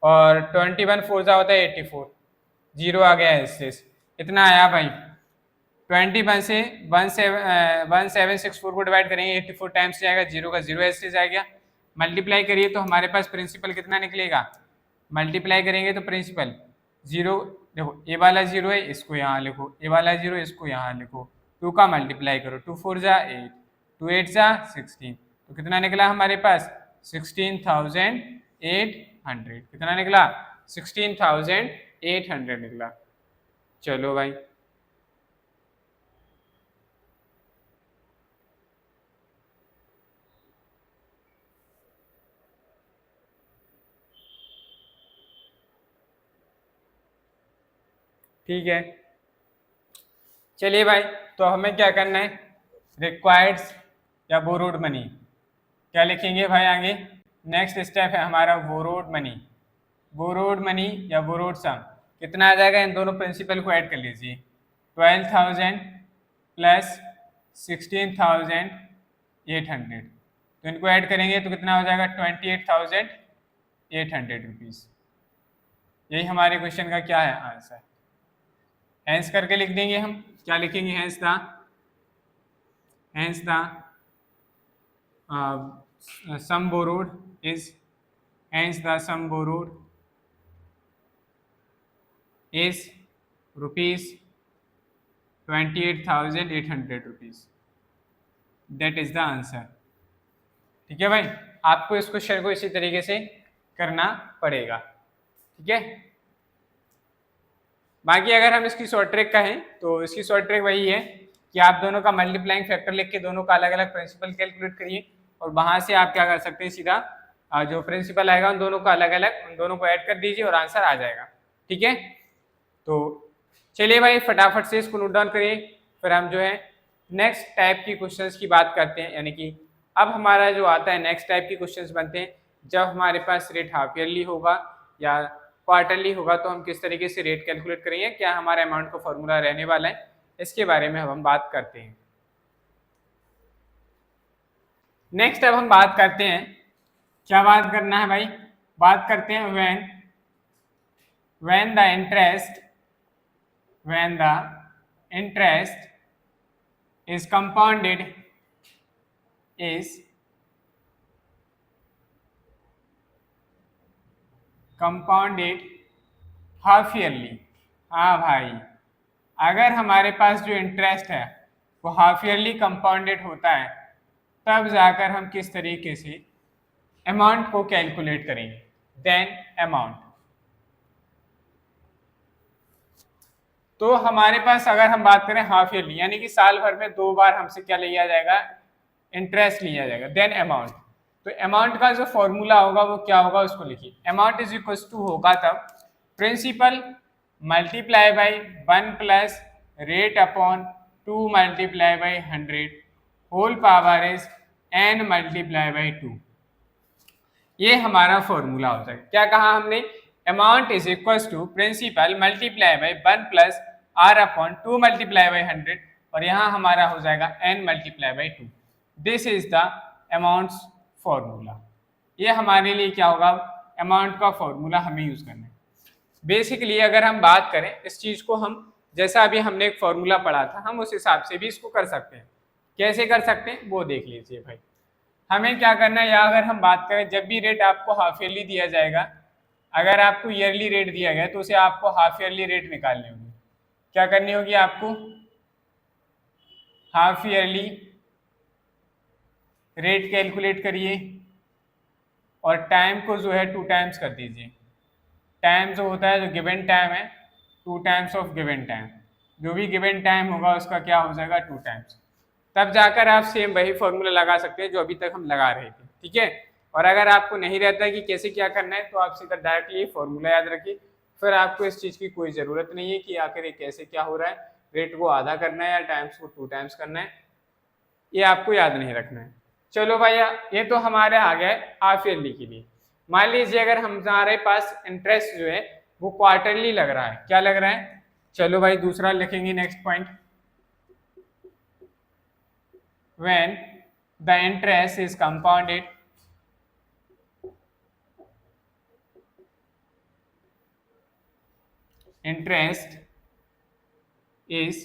और 21 4 जा होता है 84, जीरो आ गया है। इतना आया भाई। 21 से 1764 को डिवाइड करेंगे 84 टाइम्स जाएगा, जीरो का जीरो एस्टेज आ गया। मल्टीप्लाई करिए तो हमारे पास प्रिंसिपल कितना निकलेगा, मल्टीप्लाई करेंगे तो प्रिंसिपल जीरो, देखो ए वाला जीरो है, इसको यहाँ लिखो, ए वाला जीरो इसको यहाँ लिखो, 2 का मल्टीप्लाई करो, 2 4 जा 8, 2 8 जा 16, तो कितना निकला हमारे पास 16,800, कितना निकला 16,800 निकला। चलो भाई, ठीक है। चलिए भाई, तो हमें क्या करना है, रिक्वायर्ड या बोरोड मनी, क्या लिखेंगे भाई आगे, नेक्स्ट स्टेप है हमारा बोरोड मनी, बोरोड मनी या बोरोड सम, कितना आ जाएगा, इन दोनों प्रिंसिपल को ऐड कर लीजिए, 12,000 प्लस 16,800, तो इनको ऐड करेंगे तो कितना हो जाएगा 28,800 रुपीज़। यही हमारे क्वेश्चन का क्या है आंसर, हैंस करके लिख देंगे हम, क्या लिखेंगे, hence the sum borrowed is, hence the sum borrowed is rupees 28,800 rupees, that is the answer. ठीक है भाई, आपको इस क्वेश्चन को इसी तरीके से करना पड़ेगा, ठीक है। बाकी अगर हम इसकी शॉर्ट ट्रिक कहें तो इसकी शॉर्ट ट्रिक वही है कि आप दोनों का मल्टीप्लाइंग फैक्टर लिख के दोनों का अलग अलग प्रिंसिपल कैलकुलेट करिए, और वहां से आप क्या कर सकते हैं, सीधा जो प्रिंसिपल आएगा उन दोनों का अलग अलग, उन दोनों को ऐड कर दीजिए और आंसर आ जाएगा, ठीक है। तो चलिए भाई, फटाफट से इसको नोट डाउन करिए, फिर हम जो है नेक्स्ट टाइप की क्वेश्चंस की बात करते हैं। यानी कि अब हमारा जो आता है नेक्स्ट टाइप की क्वेश्चंस बनते हैं जब हमारे पास रेट हाफ ईयरली होगा या क्वार्टरली होगा, तो हम किस तरीके से रेट कैलकुलेट करेंगे, क्या हमारा अमाउंट का फॉर्मूला रहने वाला है, इसके बारे में हम बात करते हैं। नेक्स्ट अब हम बात करते हैं, क्या बात करना है भाई, बात करते हैं when the interest is compounded half yearly. हाँ भाई, अगर हमारे पास जो इंटरेस्ट है वो हाफ ईयरली कंपाउंडेड होता है, तब जाकर हम किस तरीके से अमाउंट को कैलकुलेट करेंगे, देन अमाउंट। तो हमारे पास अगर हम बात करें हाफ ईयरली, यानी कि साल भर में 2 बार हमसे क्या लिया जाएगा, इंटरेस्ट लिया जाएगा, देन अमाउंट। तो अमाउंट का जो फॉर्मूला होगा वो क्या होगा, उसको लिखिए, अमाउंट इज इक्वल टू होगा तब principal multiply by 1 plus rate upon 2 multiply by 100 whole power is n multiply by 2। ये हमारा फॉर्मूला हो जाएगा। क्या कहा हमने, amount is equal to principal multiply by 1 plus r upon 2 multiply by 100, और यहाँ हमारा हो जाएगा n multiply by 2। This is the amount's formula. ये हमारे लिए क्या होगा, अमाउंट का फॉर्मूला हमें यूज करना है। बेसिकली अगर हम बात करें इस चीज को, हम जैसा अभी हमने एक फॉर्मूला पढ़ा था, हम उस हिसाब से भी इसको कर सकते हैं। कैसे कर सकते हैं वो देख लीजिए भाई। हमें क्या करना है, या अगर हम बात करें, जब भी रेट आपको हाफ ईयरली दिया जाएगा, अगर आपको ईयरली रेट दिया गया तो उसे आपको हाफ ईयरली रेट निकालनी होगी। क्या करनी होगी आपको, हाफ ईयरली रेट कैलकुलेट करिए और टाइम को जो है 2 टाइम्स कर दीजिए। टाइम जो होता है, जो गिवन टाइम है, 2 टाइम्स ऑफ गिवन टाइम, जो भी गिवन टाइम होगा उसका क्या हो जाएगा 2 टाइम्स। तब जाकर आप सेम वही फॉर्मूला लगा सकते हैं जो अभी तक हम लगा रहे थे, ठीक है। और अगर आपको नहीं रहता है कि कैसे क्या करना है, तो आप सीधा डायरेक्टली फॉर्मूला याद रखिए, फिर आपको इस चीज़ की कोई ज़रूरत नहीं है कि आखिर ये कैसे क्या हो रहा है, रेट को आधा करना है या टाइम्स को 2 टाइम्स करना है, ये आपको याद नहीं रखना है। चलो भैया, ये तो हमारे आ गए हाफ ईयरली के लिए। मान लीजिए अगर हमारे पास इंटरेस्ट जो है वो क्वार्टरली लग रहा है, क्या लग रहा है, चलो भाई दूसरा लिखेंगे next point, when the interest is compounded interest is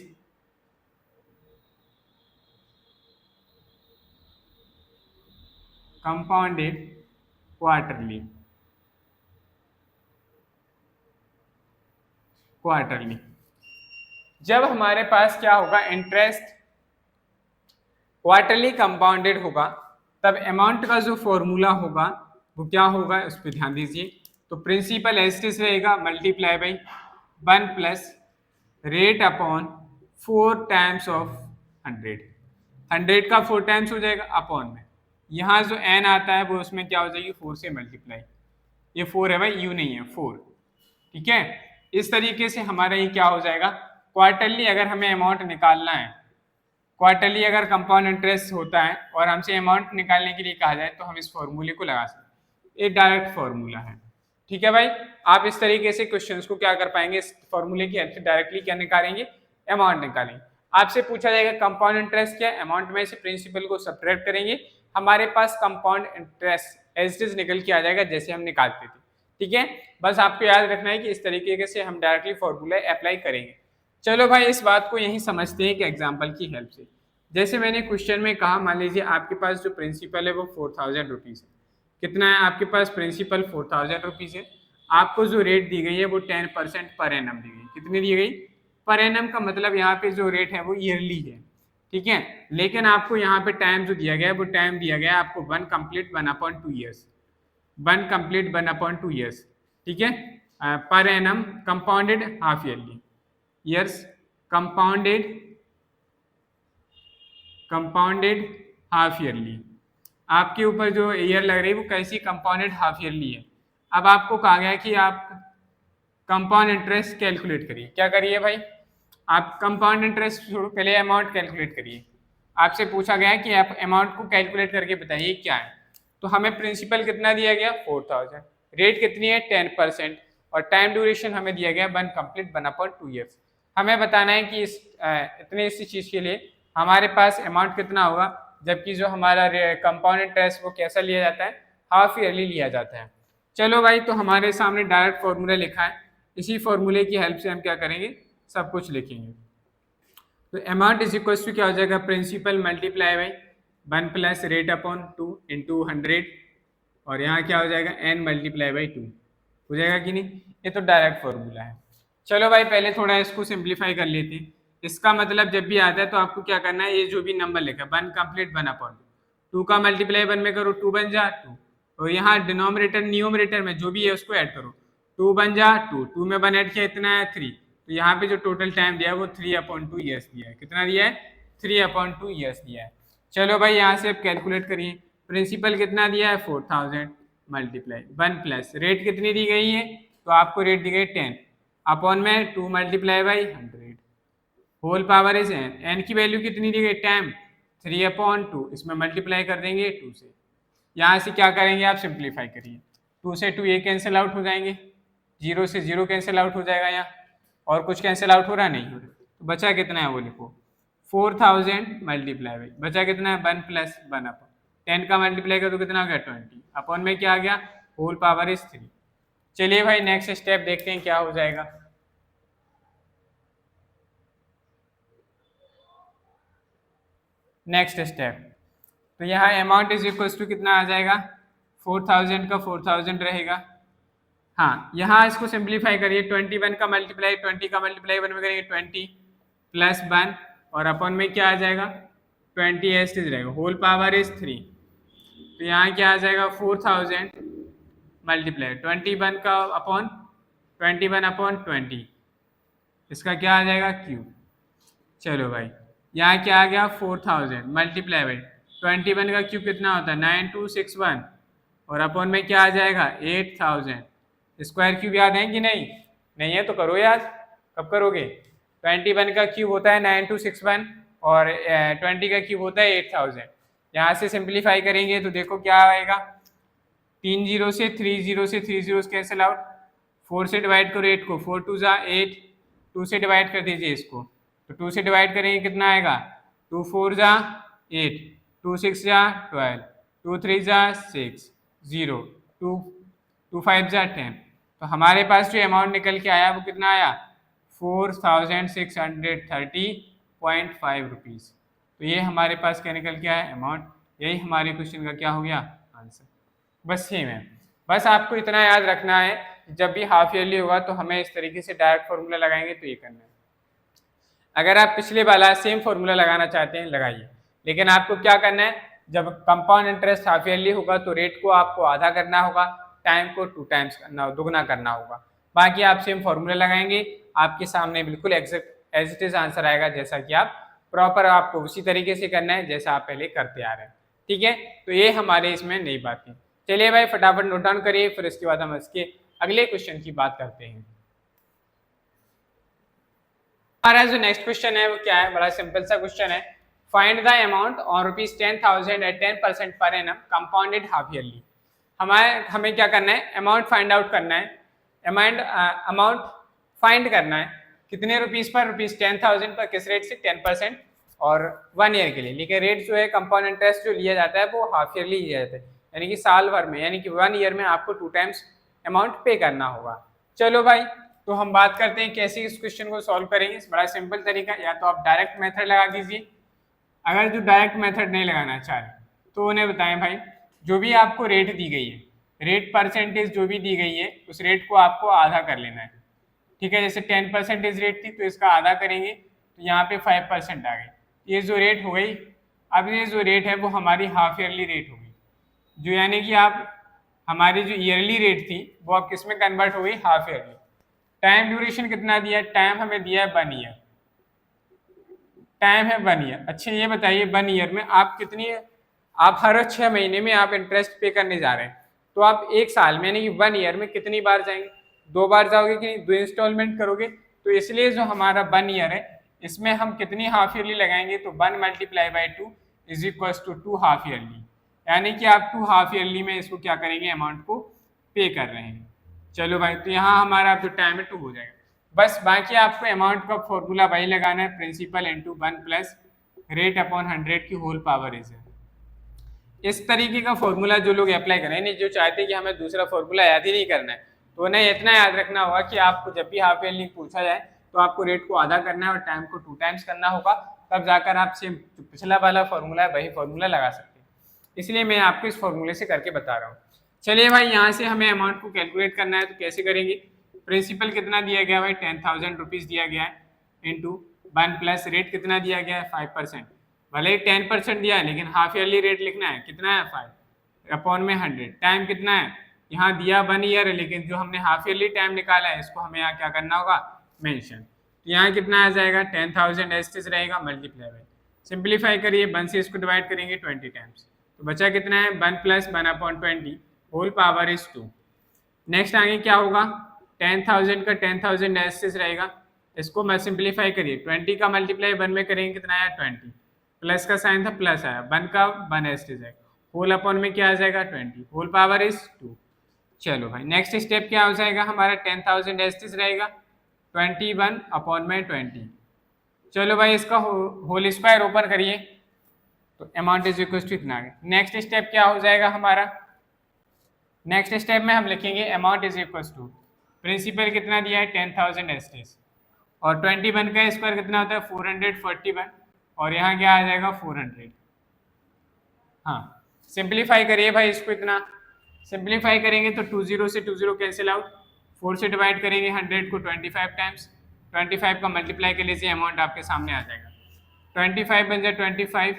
compounded quarterly जब हमारे पास क्या होगा, इंटरेस्ट क्वार्टरली कंपाउंडेड होगा, तब अमाउंट का जो फॉर्मूला होगा वो क्या होगा, उस पर ध्यान दीजिए। तो प्रिंसिपल एस्टिस रहेगा multiply by 1 plus rate upon 4 times of 100, 100 का 4 टाइम्स हो जाएगा अपॉन में, यहाँ जो n आता है वो उसमें क्या हो जाएगी 4 से मल्टीप्लाई, ये 4 है भाई, यू नहीं है 4, ठीक है। इस तरीके से हमारा ये क्या हो जाएगा, क्वार्टरली अगर हमें अमाउंट निकालना है, क्वार्टरली अगर कंपाउंड इंटरेस्ट होता है और हमसे अमाउंट निकालने के लिए कहा जाए तो हम इस फॉर्मूले को लगा सकते हैं, एक डायरेक्ट फॉर्मूला है, ठीक है भाई। आप इस तरीके से क्वेश्चंस को क्या कर पाएंगे, इस फॉर्मूले की हेल्प से डायरेक्टली क्या निकालेंगे, अमाउंट निकालेंगे। आपसे पूछा जाएगा कंपाउंड इंटरेस्ट क्या है, अमाउंट में से प्रिंसिपल को सब्ट्रैक्ट करेंगे, हमारे पास compound interest as it is निकल के आ जाएगा जैसे हम निकालते थे, ठीक है। बस आपको याद रखना है कि इस तरीके से हम डायरेक्टली फॉर्मूला अप्लाई करेंगे। चलो भाई इस बात को यहीं समझते हैं कि एग्जाम्पल की हेल्प से। जैसे मैंने क्वेश्चन में कहा, मान लीजिए आपके पास जो प्रिंसिपल है वो 4000 रुपीज़ है, कितना है आपके पास प्रिंसिपल 4000 रुपीज़ है, आपको जो रेट दी गई है वो 10% पर एनम दी गई, कितनी दी गई, पर एनम का मतलब यहाँ पे जो रेट है वो ईयरली है, ठीक है। लेकिन आपको यहाँ पे टाइम जो दिया गया है वो टाइम दिया गया है आपको 1 कंप्लीट 1/2 ईयर्स, 1 कंप्लीट 1/2 ईयर्स, ठीक है। Per annum compounded half yearly, years compounded half yearly, आपके ऊपर जो ईयर लग रही है वो कैसी, कंपाउंडेड हाफ ईयरली है। अब आपको कहा गया है कि आप कंपाउंड इंटरेस्ट कैलकुलेट करिए, क्या करिए भाई, आप कंपाउंड इंटरेस्ट छोड़ो, पहले अमाउंट कैलकुलेट करिए। आपसे पूछा गया है कि आप अमाउंट को कैलकुलेट करके बताइए क्या है, तो हमें प्रिंसिपल कितना दिया गया 4000, रेट कितनी है 10%, और टाइम ड्यूरेशन हमें दिया गया 1 कंप्लीट 1/2 ईयर्स। हमें बताना है कि इतने इसी चीज़ के लिए हमारे पास अमाउंट कितना होगा, जबकि जो हमारा कंपाउंड इंटरेस्ट वो कैसा लिया जाता है, हाफ ईयरली लिया जाता है। चलो भाई, तो हमारे सामने डायरेक्ट फॉर्मूला लिखा है, इसी फॉर्मूले की हेल्प से हम क्या करेंगे, सब कुछ लिखेंगे। तो अमाउंट इज इक्वल टू क्या हो जाएगा, principal multiply by 1 plus rate upon 2 into 100, और यहाँ क्या हो जाएगा n मल्टीप्लाई बाई 2, हो जाएगा कि नहीं, ये तो डायरेक्ट फॉर्मूला है। चलो भाई पहले थोड़ा इसको सिंप्लीफाई कर लेते हैं। इसका मतलब जब भी आता है तो आपको क्या करना है, ये जो भी नंबर लिखा है 1 कंप्लीट 1/2, 2 का मल्टीप्लाई 1 में करो 2 बन जा 2, और यहाँ डिनोमिनेटर न्यूमरेटर में जो भी है उसको ऐड करो, 2 बन जा 2, 2 में 1 ऐड किया इतना है 3, तो यहाँ पे जो टोटल टाइम दिया है वो 3/2 ईयर्स दिया है, कितना दिया है 3/2 ईयर्स दिया है। चलो भाई यहाँ से आप कैलकुलेट करिए, प्रिंसिपल कितना दिया है 4000 मल्टीप्लाई 1 प्लस रेट कितनी दी गई है, तो आपको रेट दी गई 10 अपॉन में 2 multiply by 100, whole power is n की वैल्यू कितनी दी गई, टाइम 3/2, इसमें मल्टीप्लाई कर देंगे 2 से, यहाँ से क्या करेंगे आप सिंप्लीफाई करिए, 2 से 2 ये कैंसिल आउट हो जाएंगे, 0 से 0 कैंसिल आउट हो जाएगा यहाँ, और कुछ कैंसिल आउट हो रहा नहीं हो रहा, तो बचा कितना है वो लिखो 4000 मल्टीप्लाई बाई, बचा कितना है 1 प्लस 1/2, 10 का मल्टीप्लाई कर तो कितना हो गया 20, अपॉन में क्या आ गया होल पावर इज 3। चलिए भाई नेक्स्ट स्टेप देखते हैं क्या हो जाएगा। नेक्स्ट स्टेप, तो यहाँ अमाउंट इज इक्वल टू कितना आ जाएगा, 4000 का 4000 रहेगा, हाँ यहाँ इसको सिंप्लीफाई करिए, 21 का मल्टीप्लाई 20 का मल्टीप्लाई 1 में करेंगे 20 प्लस 1, और अपॉन में क्या आ जाएगा 20 एस रहेगा, होल पावर इज 3, तो यहाँ क्या आ जाएगा 4000 मल्टीप्लाई 21 का अपॉन 21/20, इसका क्या आ जाएगा क्यूब। चलो भाई यहाँ क्या आ गया 4000 मल्टीप्लाई बाई 21 का क्यूब कितना होता है 9261, और अपॉन में क्या आ जाएगा 8000, स्क्वायर क्यूब याद है कि नहीं, नहीं है तो करो याद, कब करोगे, 21 का क्यूब होता है 9261 और 20 का क्यूब होता है 8000, यहाँ से सिंप्लीफाई करेंगे तो देखो क्या आएगा 3 जीरो से 3 जीरो कैंसिल आउट, 4 से डिवाइड करो 8 को, 4 टू जा 8, 2 से डिवाइड कर दीजिए इसको, तो 2 से डिवाइड करेंगे कितना आएगा, 2 4 जा 8, 2 6 जा 12, 2 3 जा 6, 0, 2 2 5 जा 10। तो हमारे पास जो अमाउंट निकल के आया वो कितना आया, 4630.5 रुपीज़। तो ये हमारे पास क्या निकल के आया अमाउंट, यही हमारे क्वेश्चन का क्या हो गया आंसर। बस सेम है, बस आपको इतना याद रखना है जब भी हाफ ईयरली होगा तो हमें इस तरीके से डायरेक्ट फॉर्मूला लगाएंगे तो ये करना है। अगर आप पिछले वाला सेम फॉर्मूला लगाना चाहते हैं लगाइए, लेकिन आपको क्या करना है, जब कंपाउंड इंटरेस्ट हाफ ईयरली होगा तो रेट को आपको आधा करना होगा, टाइम को 2 टाइम्स करना, दुगना करना होगा। बाकी आप सेम फॉर्मूला लगाएंगे, आपके सामने बिल्कुल exact as it is answer आएगा, जैसा कि आप प्रॉपर आपको उसी तरीके से करना है जैसा आप पहले करते आ रहे हैं। ठीक है, तो ये हमारे इसमें नई बात है। चलिए भाई फटाफट नोट डाउन करिए, फिर इसके बाद हम इसके अगले क्वेश्चन की बात करते हैं। हमारा जो नेक्स्ट क्वेश्चन है वो क्या है, बड़ा सिंपल सा क्वेश्चन है। Find the amount on ₹10,000 at 10% per annum compounded half yearly. हमें क्या करना है, अमाउंट फाइंड आउट करना है, अमाउंट फाइंड करना है कितने रुपीस पर, ₹10,000 पर, किस रेट से, 10% और 1 ईयर के लिए। लेकिन रेट जो है कंपाउंड इंटरेस्ट जो लिया जाता है वो हाफ ईयरली लिया जाता है, यानी कि साल भर में, यानी कि 1 ईयर में आपको 2 टाइम्स अमाउंट पे करना होगा। चलो भाई, तो हम बात करते हैं कैसे इस क्वेश्चन को सॉल्व करेंगे। बड़ा सिंपल तरीका, या तो आप डायरेक्ट मेथड लगा दीजिए, अगर जो डायरेक्ट मेथड नहीं लगाना चाह रहे तो उन्हें बताएं भाई, जो भी आपको रेट दी गई है, रेट परसेंटेज जो भी दी गई है, उस रेट को आपको आधा कर लेना है। ठीक है, जैसे 10% रेट थी तो इसका आधा करेंगे तो यहाँ पे 5% आ गई, ये जो रेट हो गई। अब ये जो रेट है वो हमारी हाफ ईयरली रेट हो गई, जो यानी कि आप हमारी जो ईयरली रेट थी वो अब किस में कन्वर्ट हो गई, हाफ ईयरली। टाइम ड्यूरेशन कितना दिया, टाइम हमें दिया है 1 ईयर, टाइम है 1 ईयर। अच्छा ये बताइए 1 ईयर में आप कितनी, आप हर 6 महीने में आप इंटरेस्ट पे करने जा रहे हैं, तो आप एक साल में यानी कि 1 ईयर में कितनी बार जाएंगे, 2 बार जाओगे कि नहीं, 2 इंस्टॉलमेंट करोगे। तो इसलिए जो हमारा 1 ईयर है इसमें हम कितनी हाफ ईयरली लगाएंगे, तो 1 × 2 is equal to 2 half yearly, यानी कि आप 2 हाफ ईयरली में इसको क्या करेंगे, अमाउंट को पे कर रहे हैं। चलो भाई, तो यहाँ हमारा जो टाइम है 2 हो जाएगा। बस बाकी आपको अमाउंट का फॉर्मूला वही लगाना है, principal into 1 plus rate upon 100 की होल पावर इज है। इस तरीके का फॉर्मूला जो लोग अप्लाई करें, नहीं जो चाहते हैं कि हमें दूसरा फॉर्मूला याद ही नहीं करना है, तो उन्हें इतना याद रखना होगा कि आपको जब भी हाफ ईयरली पूछा जाए तो आपको रेट को आधा करना है और टाइम को 2 टाइम्स करना होगा, तब जाकर आप सेम जो पिछला वाला फॉर्मूला है वही फॉर्मूला लगा सकते हैं। इसलिए मैं आपको इस फॉर्मूले से करके बता रहा हूँ। चलिए भाई, यहाँ से हमें अमाउंट को कैलकुलेट करना है, तो कैसे करेंगे। प्रिंसिपल कितना दिया गया भाई, 10,000 रुपीज़ दिया गया है, इंटू 1 प्लस रेट कितना दिया गया है, 5%। भले ही 10% दिया है लेकिन हाफ ईयरली रेट लिखना है, कितना है 5 अपॉन में 100। टाइम कितना है, यहाँ दिया 1 ईयर है, लेकिन जो हमने हाफ ईयरली टाइम निकाला है इसको हमें यहाँ क्या करना होगा, मेंशन। तो यहाँ कितना आ जाएगा, 10,000 एस रहेगा, मल्टीप्लाई बाई, सिंप्लीफाई करिए, 1 से इसको डिवाइड करेंगे 20 टाइम्स, तो बचा कितना है, 1 plus 1 upon 20 whole power is 2। Next आगे क्या होगा, 10,000 का 10,000 एस रहेगा, इसको मैं सिंप्लीफाई करिए, 20 का मल्टीप्लाई 1 में करेंगे कितना आया, 20, प्लस का साइन था प्लस आया, 1 का 1 एस है, होल अपॉन में क्या आ जाएगा, 20, होल पावर इज 2। चलो भाई, नेक्स्ट स्टेप क्या हो जाएगा हमारा, 10,000 एस रहेगा, 21 अपॉन में 20। चलो भाई, इसका होल स्क्वायर ओपन करिए तो अमाउंट इज इक्वल टू इतना आ गया। नेक्स्ट स्टेप क्या हो जाएगा हमारा, नेक्स्ट स्टेप में हम लिखेंगे amount is equal to principal कितना दिया है, 10,000 एस और 21 का स्क्वायर कितना होता है, 441, और यहाँ क्या आ जाएगा 400। हाँ, सिंप्लीफाई करिए भाई इसको, इतना सिंप्लीफाई करेंगे तो 20 से 20 कैंसिल आउट, 4 से डिवाइड करेंगे 100 को 25 टाइम्स, 25 का मल्टीप्लाई कर लीजिए, अमाउंट आपके सामने आ जाएगा, 25 बन जाए 25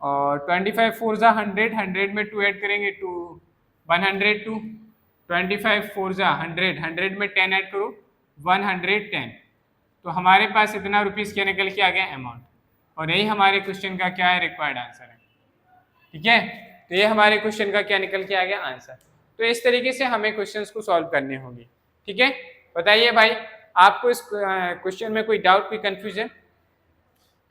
और 25 4 जा 100, 100 में 2 ऐड करेंगे 2 102, 25 4 जा 100, 100 में 10 ऐड करो 110। तो हमारे पास इतना रुपीज़ क्या निकल के आ गया अमाउंट, और यही हमारे क्वेश्चन का क्या है, रिक्वायर्ड आंसर है। ठीक है, तो ये हमारे क्वेश्चन का क्या निकल के आ गया, आंसर। तो इस तरीके से हमें क्वेश्चंस को सॉल्व करने होंगे। ठीक है, बताइए भाई, आपको इस क्वेश्चन में कोई डाउट, कोई कंफ्यूजन।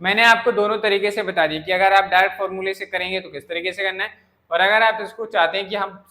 मैंने आपको दोनों तरीके से बता दिया कि अगर आप डायरेक्ट फॉर्मूले से करेंगे तो किस तरीके से करना है, और अगर आप इसको चाहते हैं कि हम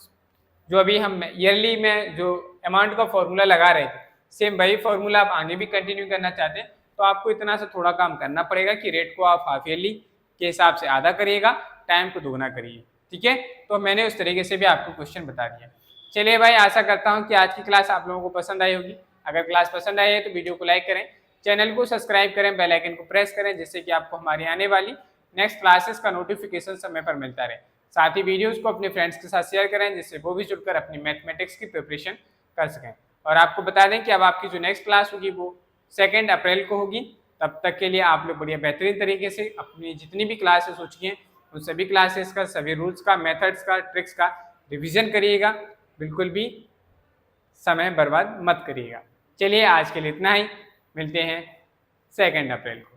जो अभी हम ईयरली में जो अमाउंट का फॉर्मूला लगा रहे थे, सेम वही फॉर्मूला आप आगे भी कंटिन्यू करना चाहते हैं तो आपको इतना सा थोड़ा काम करना पड़ेगा कि रेट को आप हाफ ईयरली के हिसाब से आधा करिएगा, टाइम को दोगुना करिए। ठीक है, तो मैंने उस तरीके से भी आपको क्वेश्चन बता दिया। चलिए भाई, आशा करता हूँ कि आज की क्लास आप लोगों को पसंद आई होगी। अगर क्लास पसंद आई है तो वीडियो को लाइक करें, चैनल को सब्सक्राइब करें, बेल आइकन को प्रेस करें, जिससे कि आपको हमारी आने वाली नेक्स्ट क्लासेस का नोटिफिकेशन समय पर मिलता रहे। साथ ही वीडियोस को अपने फ्रेंड्स के साथ शेयर करें, जिससे वो भी जुड़कर अपनी मैथमेटिक्स की प्रिपरेशन कर सकें। और आपको बता दें कि अब आपकी जो नेक्स्ट क्लास होगी वो 2 अप्रैल को होगी। तब तक के लिए आप लोग बढ़िया बेहतरीन तरीके से अपनी जितनी भी क्लासेस हो चुकी हैं उन सभी क्लासेस का, सभी रूल्स का, मेथड्स का, ट्रिक्स का रिविजन करिएगा। बिल्कुल भी समय बर्बाद मत करिएगा। चलिए आज के लिए इतना ही, मिलते हैं 2 अप्रैल को।